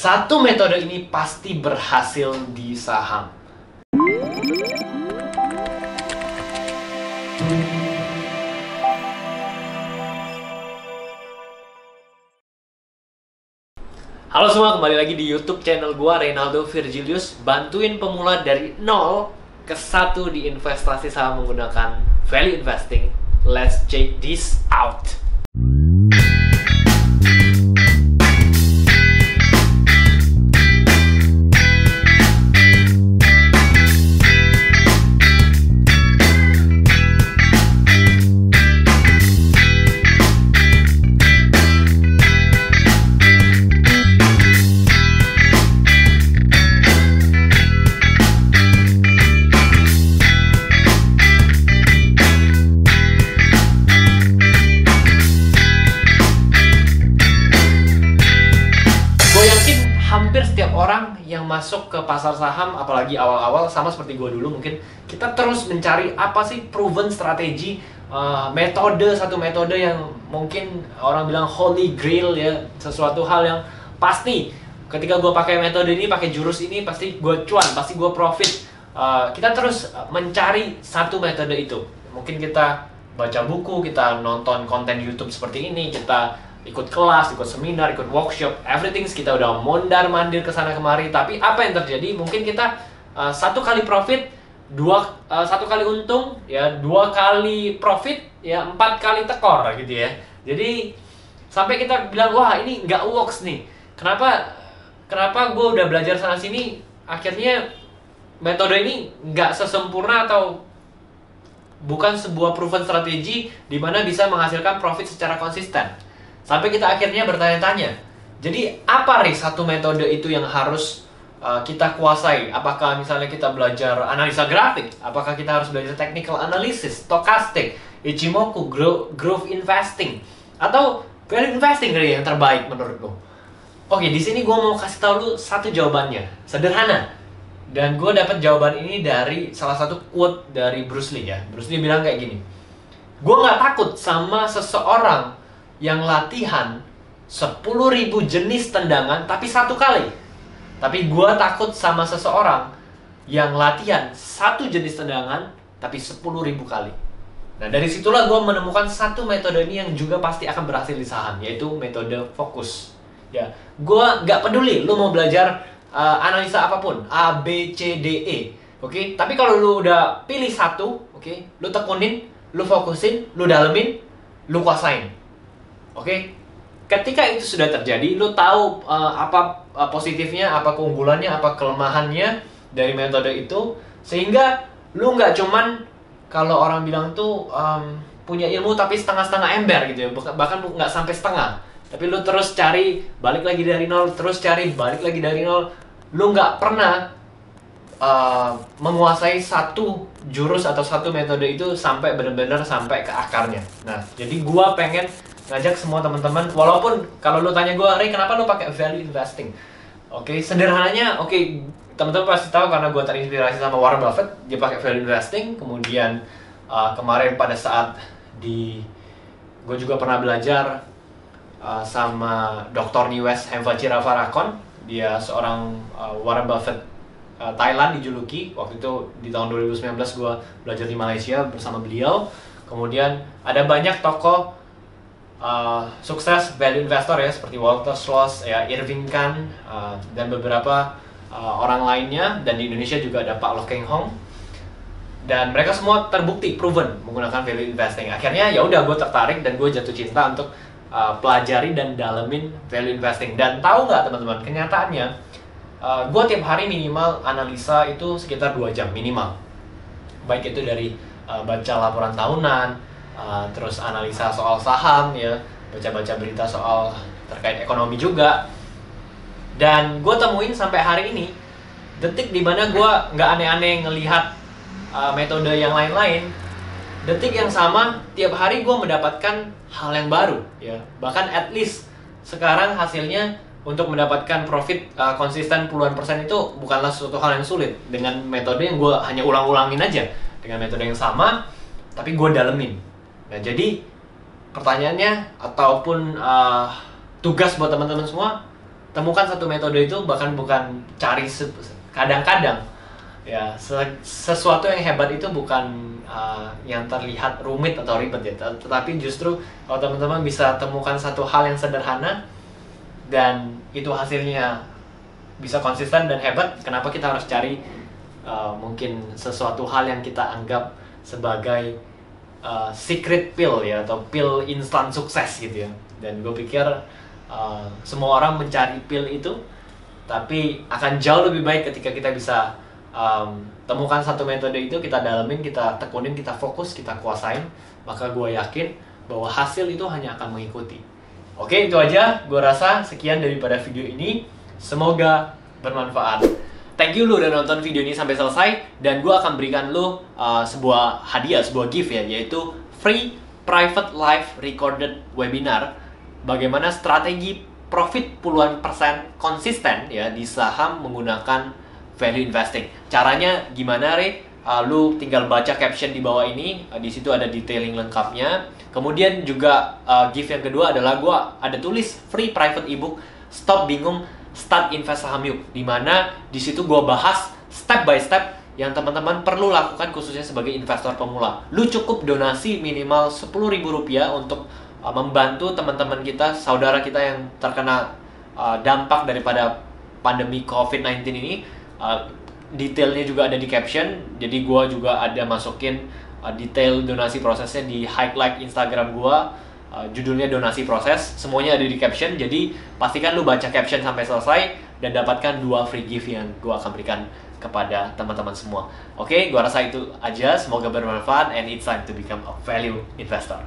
Satu metode ini pasti berhasil di saham. Halo semua, kembali lagi di YouTube channel gua, Reynaldo Virgilius. Bantuin pemula dari 0 ke 1 di investasi saham menggunakan value investing. Let's check this out. Hampir setiap orang yang masuk ke pasar saham, apalagi awal-awal, sama seperti gue dulu, mungkin kita terus mencari apa sih proven strategi, satu metode yang mungkin orang bilang holy grail ya, sesuatu hal yang pasti ketika gue pakai metode ini, pakai jurus ini, pasti gue cuan, pasti gue profit. Kita terus mencari satu metode itu. Mungkin kita baca buku, kita nonton konten YouTube seperti ini, kita ikut kelas, ikut seminar, ikut workshop, everything kita udah mondar-mandir ke sana kemari. Tapi apa yang terjadi? Mungkin kita satu kali profit, satu kali untung, ya 2 kali profit, ya 4 kali tekor gitu ya. Jadi sampai kita bilang, wah ini nggak works nih. Kenapa gue udah belajar sana sini, akhirnya metode ini nggak sesempurna atau bukan sebuah proven strategi di mana bisa menghasilkan profit secara konsisten. Sampai kita akhirnya bertanya-tanya, jadi apa satu metode itu yang harus kita kuasai? Apakah misalnya kita belajar analisa grafik? Apakah kita harus belajar technical analysis, stochastic, Ichimoku, growth investing? Atau value investing yang terbaik menurut lo? Oke, di sini gue mau kasih tau lu satu jawabannya, sederhana. Dan gue dapat jawaban ini dari salah satu quote dari Bruce Lee ya. Bruce Lee bilang kayak gini, gue nggak takut sama seseorang yang latihan 10.000 jenis tendangan tapi 1 kali. Tapi gue takut sama seseorang yang latihan 1 jenis tendangan tapi 10.000 kali. Nah dari situlah gue menemukan satu metode ini yang juga pasti akan berhasil di saham, yaitu metode fokus. Ya, gue nggak peduli lu mau belajar analisa apapun, A, B, C, D, E, oke? Tapi kalau lu udah pilih satu, oke, lu tekunin, lu fokusin, lu dalemin, lu kuasain. Oke, ketika itu sudah terjadi, lu tahu apa positifnya, apa keunggulannya, apa kelemahannya dari metode itu, sehingga lu nggak cuman kalau orang bilang tuh punya ilmu tapi setengah-setengah ember gitu ya, bahkan nggak sampai setengah, tapi lu terus cari balik lagi dari nol, terus cari balik lagi dari nol, lu nggak pernah menguasai satu jurus atau satu metode itu sampai benar-benar sampai ke akarnya. Nah, jadi gua pengen ngajak semua teman-teman, walaupun kalau lu tanya gua, Ray, kenapa lu pakai value investing? Oke, sederhananya, teman-teman pasti tahu karena gua terinspirasi sama Warren Buffett, dia pakai value investing. Kemudian kemarin pada saat gua juga pernah belajar sama Dr. Niwes Hemfachira-Farakon, dia seorang Warren Buffett Thailand dijuluki. Waktu itu di tahun 2019 gue belajar di Malaysia bersama beliau. Kemudian ada banyak tokoh sukses value investor ya, seperti Walter Schloss, ya, Irving Khan, dan beberapa orang lainnya. Dan di Indonesia juga ada Pak Loh Keng Hong. Dan mereka semua terbukti proven menggunakan value investing. Akhirnya ya udah, gue tertarik dan gue jatuh cinta untuk pelajari dan dalemin value investing. Dan tahu nggak teman-teman, kenyataannya gue tiap hari minimal analisa itu sekitar 2 jam minimal. Baik itu dari baca laporan tahunan, terus analisa soal saham ya, baca-baca berita soal terkait ekonomi juga. Dan gue temuin sampai hari ini detik dimana gue nggak aneh-aneh ngelihat metode yang lain-lain. Detik yang sama tiap hari gue mendapatkan hal yang baru ya. Bahkan at least sekarang hasilnya untuk mendapatkan profit konsisten puluhan persen itu bukanlah suatu hal yang sulit dengan metode yang gue hanya ulang-ulangin aja dengan metode yang sama, tapi gue dalemin. Nah jadi pertanyaannya ataupun tugas buat teman-teman semua, temukan satu metode itu bahkan bukan cari kadang-kadang ya, sesuatu yang hebat itu bukan yang terlihat rumit atau ribet ya, tetapi justru kalau teman-teman bisa temukan satu hal yang sederhana dan itu hasilnya bisa konsisten dan hebat, kenapa kita harus cari mungkin sesuatu hal yang kita anggap sebagai secret pill ya, atau pill instan sukses gitu ya. Dan gue pikir semua orang mencari pill itu, tapi akan jauh lebih baik ketika kita bisa temukan satu metode itu, kita dalemin, kita tekunin, kita fokus, kita kuasain, maka gue yakin bahwa hasil itu hanya akan mengikuti. Oke, itu aja. Gue rasa sekian daripada video ini. Semoga bermanfaat. Thank you lu udah nonton video ini sampai selesai, dan gue akan berikan lu sebuah hadiah, sebuah gift ya, yaitu free private live recorded webinar bagaimana strategi profit puluhan persen konsisten ya di saham menggunakan value investing. Caranya gimana, Re? Lu tinggal baca caption di bawah ini, di situ ada detailing lengkapnya. Kemudian juga gift yang kedua adalah gua ada tulis free private ebook Stop Bingung Start Invest Saham Yuk, dimana di situ gua bahas step by step yang teman-teman perlu lakukan khususnya sebagai investor pemula. Lu cukup donasi minimal Rp10.000 untuk membantu teman-teman kita, saudara kita yang terkena dampak daripada pandemi COVID-19 ini. Detailnya juga ada di caption, jadi gue juga ada masukin detail donasi prosesnya di highlight Instagram gue, judulnya donasi proses, semuanya ada di caption. Jadi pastikan lu baca caption sampai selesai dan dapatkan 2 free gift yang gue akan berikan kepada teman-teman semua. Oke, gue rasa itu aja, semoga bermanfaat, and it's time to become a value investor.